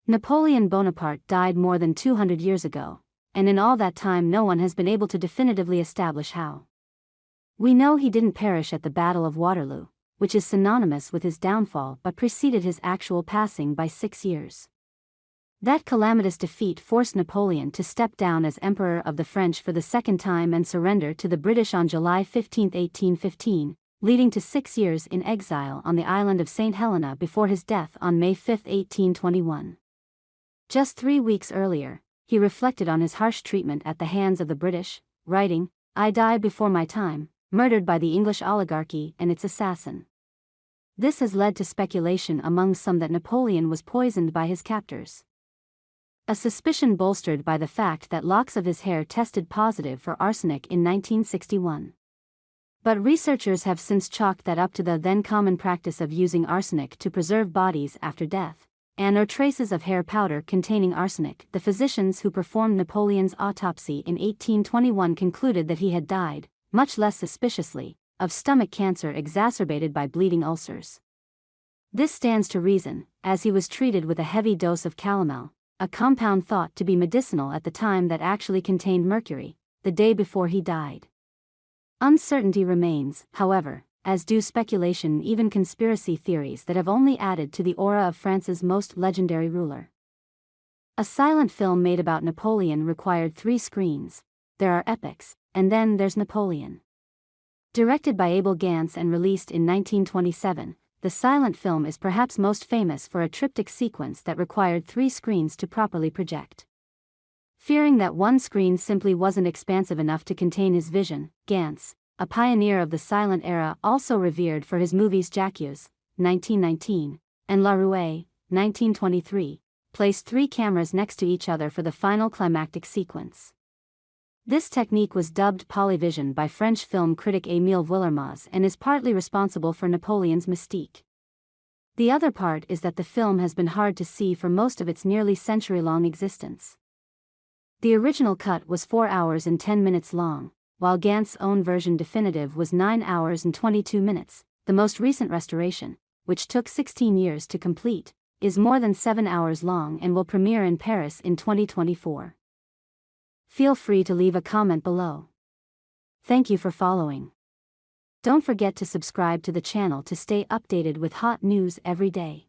Napoleon Bonaparte died more than 200 years ago, and in all that time no one has been able to definitively establish how. We know he didn't perish at the Battle of Waterloo, which is synonymous with his downfall but preceded his actual passing by 6 years. That calamitous defeat forced Napoleon to step down as Emperor of the French for the second time and surrender to the British on July 15, 1815, leading to 6 years in exile on the island of St. Helena before his death on May 5, 1821. Just 3 weeks earlier, he reflected on his harsh treatment at the hands of the British, writing, "I die before my time, murdered by the English oligarchy and its assassin." This has led to speculation among some that Napoleon was poisoned by his captors. A suspicion bolstered by the fact that locks of his hair tested positive for arsenic in 1961. But researchers have since chalked that up to the then common practice of using arsenic to preserve bodies after death, and or traces of hair powder containing arsenic. The physicians who performed Napoleon's autopsy in 1821 concluded that he had died, much less suspiciously, of stomach cancer exacerbated by bleeding ulcers. This stands to reason, as he was treated with a heavy dose of calomel, a compound thought to be medicinal at the time that actually contained mercury, the day before he died. Uncertainty remains, however, as do speculation and even conspiracy theories that have only added to the aura of France's most legendary ruler. A silent film made about Napoleon required 3 screens. There are epics, and then there's Napoleon. Directed by Abel Gance and released in 1927, the silent film is perhaps most famous for a triptych sequence that required 3 screens to properly project. Fearing that one screen simply wasn't expansive enough to contain his vision, Gance, a pioneer of the silent era also revered for his movies Jacques, 1919, and La Roue, 1923, placed 3 cameras next to each other for the final climactic sequence. This technique was dubbed polyvision by French film critic Émile Vuillermoz and is partly responsible for Napoleon's mystique. The other part is that the film has been hard to see for most of its nearly century-long existence. The original cut was 4 hours and 10 minutes long, while Gance's own version definitive was 9 hours and 22 minutes. The most recent restoration, which took 16 years to complete, is more than 7 hours long and will premiere in Paris in 2024. Feel free to leave a comment below. Thank you for following. Don't forget to subscribe to the channel to stay updated with hot news every day.